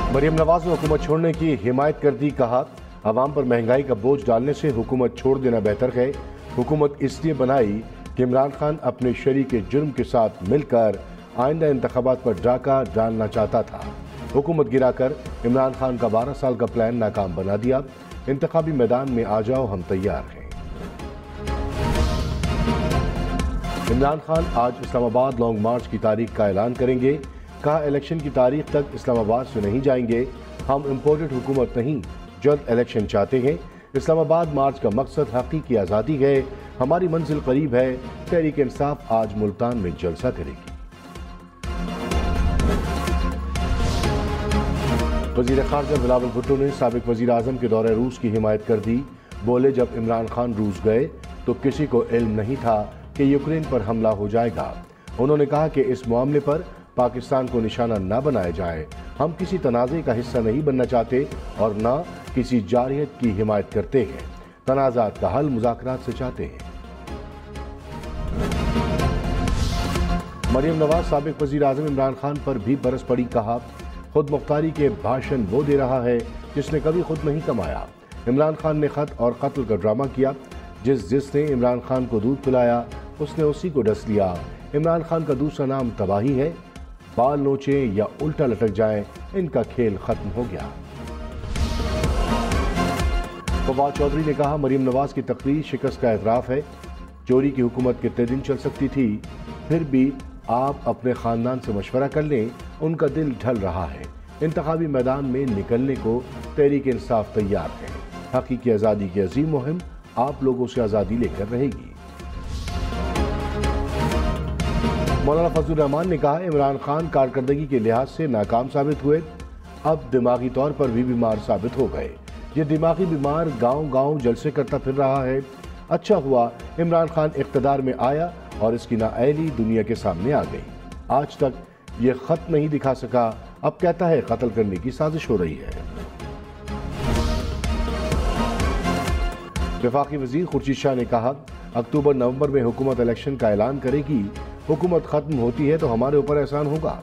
मरियम नवाज ने हुकूमत छोड़ने की हिमायत कर दी। कहा, अवाम पर महंगाई का बोझ डालने से हुकूमत छोड़ देना बेहतर है। हुकूमत इसलिए बनाई कि इमरान खान अपने शरीक जुर्म के साथ मिलकर आइंदा इंतखाबात पर डाका डालना चाहता था। हुकूमत गिराकर इमरान खान का 12 साल का प्लान नाकाम बना दिया। इंतखाबी मैदान में आ जाओ, हम तैयार हैं। इमरान खान आज इस्लामाबाद लॉन्ग मार्च की तारीख का ऐलान करेंगे। कहा, इलेक्शन की तारीख तक इस्लामाबाद से नहीं जाएंगे। हम इम्पोर्टेड हुकूमत नहीं, जल्द इलेक्शन चाहते हैं। इस्लामाबाद मार्च का मकसद हकीकी आज़ादी है। हमारी मंजिल करीब है। तहरीक इंसाफ आज मुल्तान में जलसा करेगी। वज़ीर ख़ारजा बिलावल भुट्टो ने साबिक़ वज़ीर आज़म के दौरे रूस की हिमायत कर दी। बोले, जब इमरान खान रूस गए तो किसी को इल्म नहीं था कि यूक्रेन पर हमला हो जाएगा। उन्होंने कहा कि इस मामले पर पाकिस्तान को निशाना न बनाया जाए। हम किसी तनाज़े का हिस्सा नहीं बनना चाहते और न किसी जारहियत की हिमायत करते हैं। तनाज़ात का हल मुज़ाकरात से चाहते हैं। मरियम नवाज साबिक़ वज़ीर आज़म इमरान खान पर भी बरस पड़ी। कहा, खुद मुख्तारी के भाषण वो दे रहा है जिसने कभी खुद नहीं कमाया। इमरान खान ने खत और कत्ल का ड्रामा किया। जिसने इमरान खान को दूध पिलाया उसने उसी को डस लिया। इमरान खान का दूसरा नाम तबाही है। बाल नोचें या उल्टा लटक जाएं, इनका खेल खत्म हो गया। फवाद चौधरी ने कहा, मरियम नवाज की तकरीर शिकस्त का एतराफ़ है। चोरी की हुकूमत कितने दिन चल सकती थी, फिर भी आप अपने खानदान से मशवरा कर लें, उनका दिल ढल रहा है। इंतखाबी मैदान में निकलने को तहरीक इंसाफ तैयार है। हकीकी आज़ादी की अजीम मुहिम आप लोगों से आज़ादी लेकर रहेगी। मौलाना फजलुर रहमान ने कहा, इमरान खान कारकर्दगी के लिहाज से नाकाम साबित हुए, अब दिमागी तौर पर भी बीमार साबित हो गए। ये दिमागी बीमार गांव गांव जलसे करता फिर रहा है। अच्छा हुआ इमरान खान इख्तिदार में आया और इसकी नाअहली दुनिया के सामने आ गई। आज तक ये खत नहीं दिखा सका, अब कहता है कत्ल करने की साजिश हो रही है। वफाकी वजीर खुर्शीद शाह ने कहा, अक्टूबर नवंबर में हुकूमत इलेक्शन का ऐलान करेगी। हुकूमत खत्म होती है तो हमारे ऊपर एहसान होगा।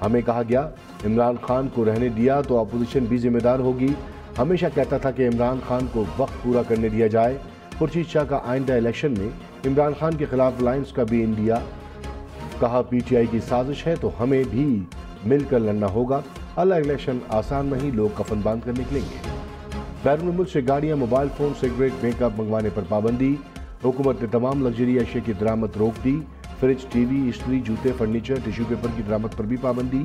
हमें कहा गया इमरान खान को रहने दिया तो अपोजिशन भी जिम्मेदार होगी। हमेशा कहता था कि इमरान खान को वक्त पूरा करने दिया जाए। खुर्शीद शाह का आइंदा इलेक्शन में इमरान खान के खिलाफ अलायंस का भी इंडिया। कहा, पीटीआई की साजिश है तो हमें भी मिलकर लड़ना होगा। अल्लाह इलेक्शन आसान नहीं, लोग कफन बांध कर निकलेंगे। बैरून मुल्क से गाड़ियां, मोबाइल फोन, सिगरेट, मेकअप मंगवाने पर पाबंदी। हुकूमत ने तमाम लग्जरी अशिया की दरामद रोक दी। फ्रिज, टीवी, इस्त्री, जूते, फर्नीचर, टिश्यू पेपर की दरामद पर भी पाबंदी।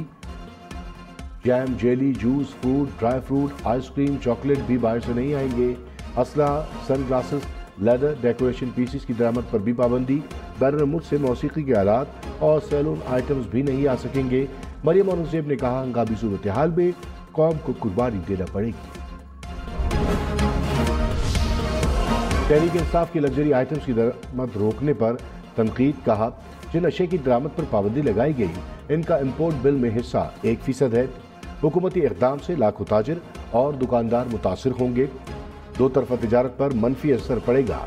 Jam, jelly, juice, food, dry fruit, ice cream, chocolate भी बाहर से नहीं आएंगे। असला, sunglasses, leather, decoration pieces की दरामद पर भी पाबंदी। बैरून मुल्क से मौसीकी के आलात और सैलून आइटम्स भी नहीं आ सकेंगे। मरियम औरंगजेब ने कहा, हंगामी सूरत हाल में कौम को कुर्बानी देना पड़ेगी। तहरीक इंसाफ की लग्जरी आइटम्स की दरामद रोकने पर तनकीद। कहा, जिन अशे की दरामद पर पाबंदी लगाई गई, इनका इम्पोर्ट बिल में हिस्सा 1% है। हुकूमती इक़दाम से लाखों ताजिर और दुकानदार मुतासिर होंगे। दो तरफा तिजारत पर मनफी असर पड़ेगा।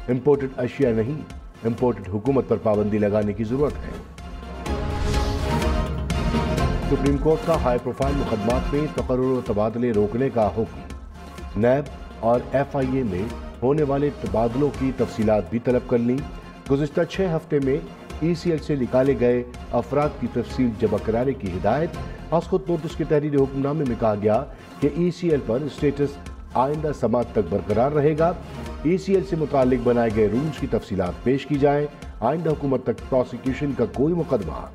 इम्पोर्टेड अशिया नहीं, इम्पोर्टेड हुकूमत पर पाबंदी लगाने की जरूरत है। सुप्रीम कोर्ट का हाई प्रोफाइल मुकदमात में तकर्रुर तबादले रोकने का हुक्म। नैब और FIA में होने वाले तबादलों की तफसीलात भी तलब कर ली। गुज़िश्ता 6 हफ्ते में ECL से निकाले गए अफराद की तफसील जमा कराने की हिदायत। खुद नोटिस के तहरीरी हुक्मनामे में कहा गया कि ECL पर स्टेटस आइंदा समात तक बरकरार रहेगा। ECL से मुतालिक बनाए गए रूल्स की तफसीलात पेश की जाए। आइंदा हुकूमत तक प्रोसिक्यूशन का कोई मुकदमा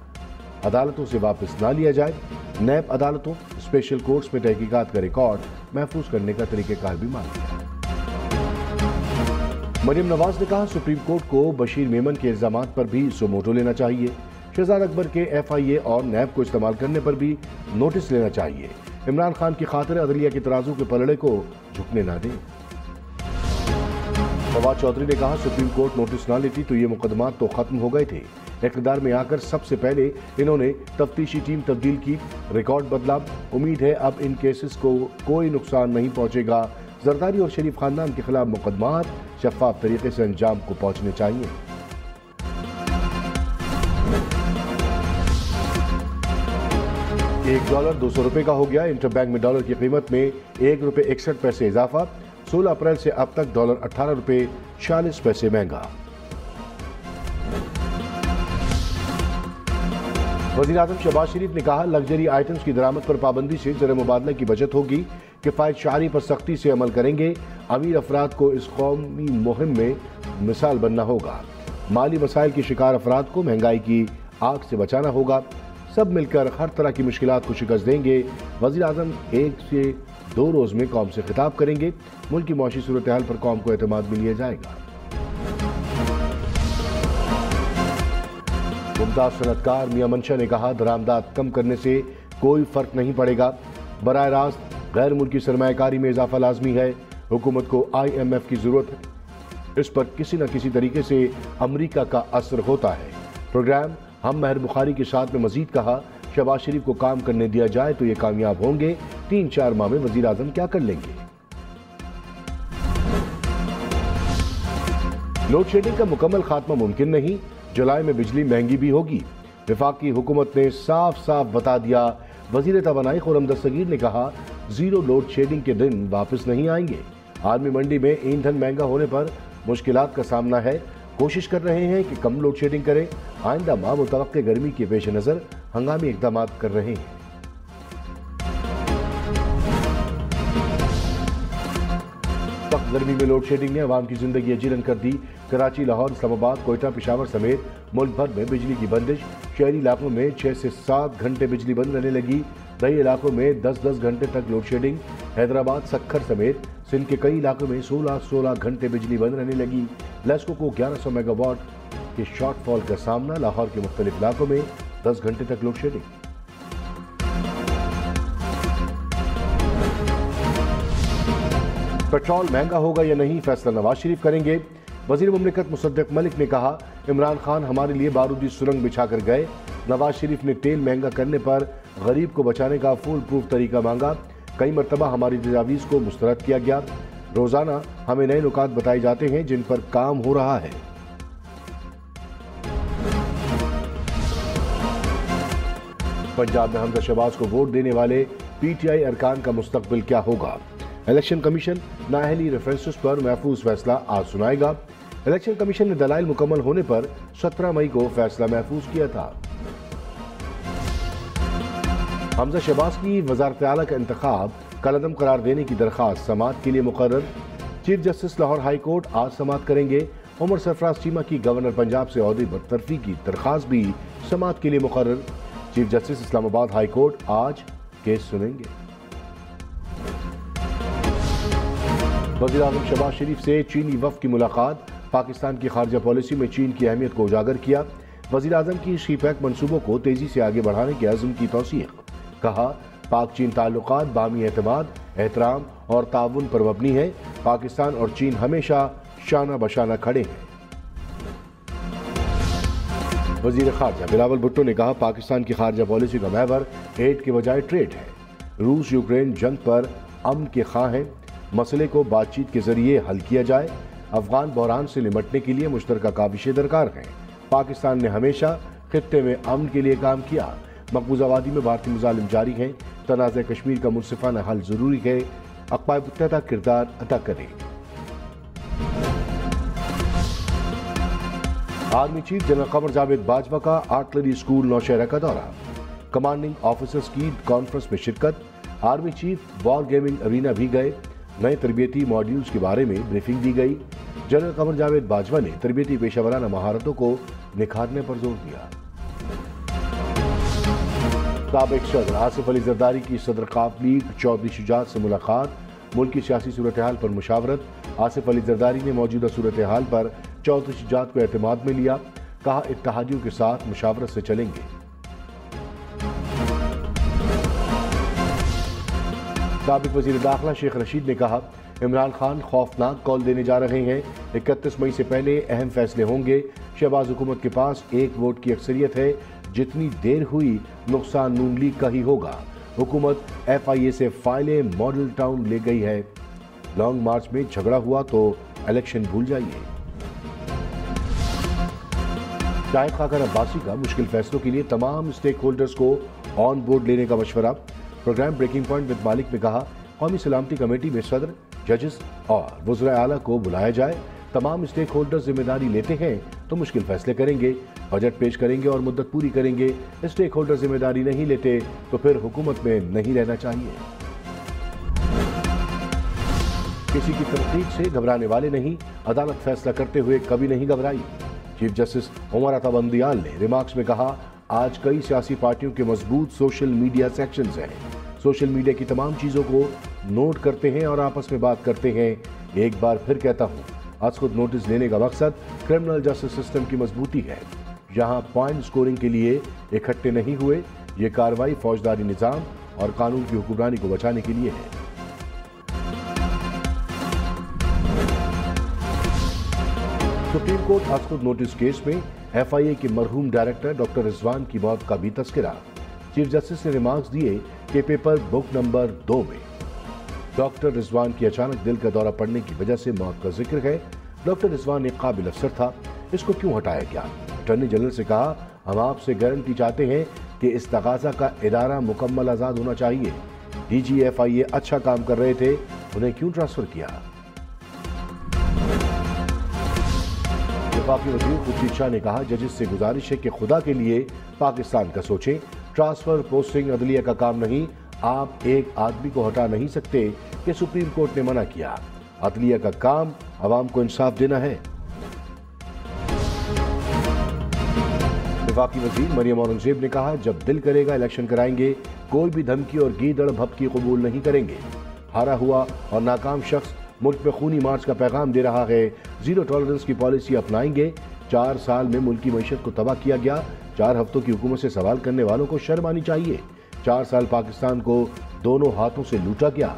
अदालतों से वापस ना लिया जाए। नैब अदालतों, स्पेशल कोर्ट्स में तहकीकात का रिकॉर्ड महफूज करने का तरीक़ेकार भी मान लिया। मरियम नवाज ने कहा, सुप्रीम कोर्ट को बशीर मेमन के इल्जामात पर भी सुमोटो लेना चाहिए। शहजाद अकबर के FIA और नैब को इस्तेमाल करने पर भी नोटिस लेना चाहिए। इमरान खान की खातिर अदलिया के तराजू के पलड़े को झुकने ना दें। फवाद चौधरी ने कहा, सुप्रीम कोर्ट नोटिस ना लेती तो ये मुकदमात तो खत्म हो गए थे। इक़्तिदार में आकर सबसे पहले इन्होंने तफ्तीशी टीम तब्दील की, रिकॉर्ड बदला। उम्मीद है अब इन केसेस को कोई नुकसान नहीं पहुंचेगा। जरदारी और शरीफ खानदान के खिलाफ मुकदमात शफाफ तरीके से अंजाम को पहुंचने चाहिए। $1 200 का हो गया। इंटरबैंक में डॉलर की कीमत में ₹1.61 इजाफा। 16 अप्रैल से अब तक डॉलर $18.40 महंगा। वज़ीर आज़म शहबाज शरीफ ने कहा, लग्जरी आइटम्स की दरामद पर पाबंदी से ज़र मुबादला की बचत होगी। किफ़ायत शारी पर सख्ती से अमल करेंगे। अमीर अफराद को इस कौमी मुहिम में मिसाल बनना होगा। माली मसाइल के शिकार अफराद को महंगाई की आग से बचाना होगा। सब मिलकर हर तरह की मुश्किलात को शिकस्त देंगे। वज़ीर आज़म 1 से 2 रोज़ में कौम से खिताब करेंगे। मुल्क की मौशी सूरत हाल पर कौम को एतमाद में लिया जाएगा। मुमताज़ सनतकार मियां मंशा ने कहा, दरामदात कम करने से कोई फ़र्क नहीं पड़ेगा। बराह रास्त गैर मुल्की सरमायाकारी में इजाफा लाजमी है। हुकूमत को IMF की ज़रूरत है। इस पर किसी न किसी तरीके से अमरीका का असर होता है। प्रोग्राम हम महर बुखारी के साथ में मजीद कहा, शहबाज शरीफ को काम करने दिया जाए तो ये कामयाब होंगे। 3-4 माह में वज़ीर आज़म क्या कर लेंगे। लोड शेडिंग का मुकम्मल खात्मा मुमकिन नहीं। जुलाई में बिजली महंगी भी होगी। वफाकी हुकूमत ने साफ साफ बता दिया। वज़ीर तवानाई खुर्रम दस्तगीर ने कहा, जीरो लोड शेडिंग के दिन वापस नहीं आएंगे। आलमी मंडी में ईंधन महंगा होने पर मुश्किलात का सामना है। कोशिश कर रहे हैं कि कम लोड शेडिंग करें। आइंदा माह मुतवक्के गर्मी के पेश नज़र हंगामी इक़दाम कर रहे हैं। सख्त गर्मी में लोड शेडिंग ने अवाम की जिंदगी अजीरन कर दी। कराची, लाहौर, इस्लामाबाद, कोयटा, पेशावर समेत मुल्क भर में बिजली की बंदिश। शहरी इलाकों में 6 से 7 घंटे बिजली बंद रहने लगी। कई इलाकों में 10-10 घंटे तक लोड शेडिंग। हैदराबाद, सक्खर समेत सिंध के कई इलाकों में 16-16 घंटे बिजली बंद रहने लगी। लेस्को को 1100 मेगावाट के शॉर्टफॉल का सामना। लाहौर के मुख्तलिफ इलाकों में 10 घंटे तक लोड शेडिंग। पेट्रोल महंगा होगा या नहीं, फैसला नवाज शरीफ करेंगे। वजीर मुमलिकत मुसद्दिक मलिक ने कहा, इमरान खान हमारे लिए बारूदी सुरंग बिछा कर गए। नवाज शरीफ ने तेल महंगा करने पर गरीब को बचाने का फुल प्रूफ तरीका मांगा। कई मरतबा हमारी तजावीज़ को मुस्तरद किया गया। रोजाना हमें नए नुकात बताए जाते हैं जिन पर काम हो रहा है। पंजाब में हमजा शहबाज को वोट देने वाले PTI अरकान का मुस्तकबिल क्या होगा। इलेक्शन कमीशन नाअहली रेफरेंसेस पर महफूज फैसला आज सुनाएगा। इलेक्शन कमीशन ने दलाइल मुकम्मल होने पर 17 मई को फैसला महफूज किया था। हमजा शहबाज की वज़ारत आला का इंतखाब कलअदम करार देने की दरख्वास्त समाअत के लिए मुकर्रर। Chief justice Lahore high court आज समाअत करेंगे। उमर सरफराज चीमा की गवर्नर पंजाब से ओहदे बरतरफी की दरख्वास्त भी समाअत के लिए मुकर्रर। Chief justice Islamabad high court आज केस सुनेंगे। वज़ीर आज़म शहबाज शरीफ से चीनी वफ़द की मुलाकात। पाकिस्तान की खारजा पॉलिसी में चीन की अहमियत को उजागर किया। वज़ीर आज़म की शी-पैक मनसूबों को तेजी से आगे बढ़ाने के अज़्म की तौसीक़। कहा, पाक चीन ताल्लुकात बामी एतमाद, एहतराम और ताउन पर मबनी है। पाकिस्तान और चीन हमेशा शाना बशाना खड़े हैं। वज़ीर खारजा बिलावल भुट्टो ने कहा, पाकिस्तान की खारजा पॉलिसी का महवर एड के बजाय ट्रेड है। रूस यूक्रेन जंग पर अमन के ख़्वाह हैं। मसले को बातचीत के जरिए हल किया जाए। अफगान बहरान से निमटने के लिए मुश्तरका काविशें दरकार हैं। पाकिस्तान ने हमेशा खित्ते में अमन के लिए काम किया। मकबूजा वादी में भारतीय मुजालिम जारी हैं। तनाज़े कश्मीर का मुनसिफाना हल जरूरी है। अक़वाम मुत्तहिदा किरदार अदा करे। Army chief general Qamar Javed Bajwa का आर्टिलरी स्कूल नौशहरा का दौरा। कमांडिंग ऑफिसर्स की कॉन्फ्रेंस में शिरकत। Army chief war gaming arena भी गए। नए तरबियती मॉड्यूल्स के बारे में ब्रीफिंग दी गई। जनरल कमर जावेद बाजवा ने तरबियती पेशावराना महारतों को निखारने पर जोर दिया। साबिक सदर आसिफ अली जरदारी की सदर काफ लीग चौधरी शुजात से मुलाकात। मुल्क की सियासी सूरत हाल पर मुशावरत। आसिफ अली जरदारी ने मौजूदा सूरत हाल पर चौधरी शुजात को एतमाद में लिया। कहा, इत्तेहादियों के साथ मुशावरत से चलेंगे। साबिक वज़ीर दाखिला शेख रशीद ने कहा, इमरान खान खौफनाक कॉल देने जा रहे हैं। 31 मई से पहले अहम फैसले होंगे। शहबाज हुकूमत के पास 1 वोट की अक्सरियत है। जितनी देर हुई नुकसान नून लीग का ही होगा। हुकूमत FIA से फाइलें मॉडल टाउन ले गई है। लॉन्ग मार्च में झगड़ा हुआ तो इलेक्शन भूल जाइए। शाहिद खाकन अब्बासी का मुश्किल फैसलों के लिए तमाम स्टेक होल्डर्स को ऑन बोर्ड लेने का मशवरा। प्रोग्राम ब्रेकिंग पॉइंट विद मालिक में कहा, कौमी सलामती कमेटी में सदर, जजेस और वज़ीर आला को बुलाया जाए। तमाम स्टेक होल्डर्स जिम्मेदारी लेते हैं तो मुश्किल फैसले करेंगे, बजट पेश करेंगे और मुद्दत पूरी करेंगे। स्टेक होल्डर जिम्मेदारी नहीं लेते तो फिर हुकूमत में नहीं रहना चाहिए। किसी की तनकीद से घबराने वाले नहीं, अदालत फैसला करते हुए कभी नहीं घबराई। चीफ जस्टिस उमर अता बंदियाल ने रिमार्क्स में कहा, आज कई सियासी पार्टियों के मजबूत सोशल मीडिया सेक्शंस हैं। सोशल मीडिया की तमाम चीजों को नोट करते हैं और आपस में बात करते हैं। एक बार फिर कहता हूं, आज खुद नोटिस लेने का मकसद क्रिमिनल जस्टिस सिस्टम की मजबूती है। यहाँ पॉइंट स्कोरिंग के लिए इकट्ठे नहीं हुए। ये कार्रवाई फौजदारी निजाम और कानून की हुक्मरानी को बचाने के लिए है। सुप्रीम कोर्ट आज खुद नोटिस केस में FIA के मरहूम डायरेक्टर डॉक्टर रिजवान की मौत का भी तस्करा। चीफ जस्टिस ने रिमार्क्स दिए कि पेपर बुक नंबर 2 में डॉक्टर रिजवान की अचानक दिल का दौरा पड़ने की वजह से मौत का जिक्र है। डॉक्टर रिजवान एक काबिल अफसर था, इसको क्यों हटाया गया? अटॉर्नी जनरल से कहा, हम आपसे गारंटी चाहते हैं कि इस तकाजा का इदारा मुकम्मल आजाद होना चाहिए। DG FIA अच्छा काम कर रहे थे, उन्हें क्यों ट्रांसफर किया? वफाकी वज़ीर खुर्शीद शाह ने कहा, जजेस से गुजारिश है कि खुदा के लिए पाकिस्तान का सोचें। ट्रांसफर पोस्टिंग अदलिया का काम नहीं। आप एक आदमी को हटा नहीं सकते कि सुप्रीम कोर्ट ने मना किया। अदलिया का काम अवाम को इंसाफ देना है। वफाकी वज़ीर मरियम औरंगजेब ने कहा, जब दिल करेगा इलेक्शन कराएंगे। कोई भी धमकी और गीदड़ भपकी कबूल नहीं करेंगे। हारा हुआ और नाकाम शख्स मुल्क में खूनी मार्च का पैगाम दे रहा है। जीरो टॉलरेंस की पॉलिसी अपनाएंगे। 4 साल में मुल्क की मईशत को तबाह किया गया। 4 हफ्तों की हुकूमत से सवाल करने वालों को शर्म आनी चाहिए। 4 साल पाकिस्तान को दोनों हाथों से लूटा गया।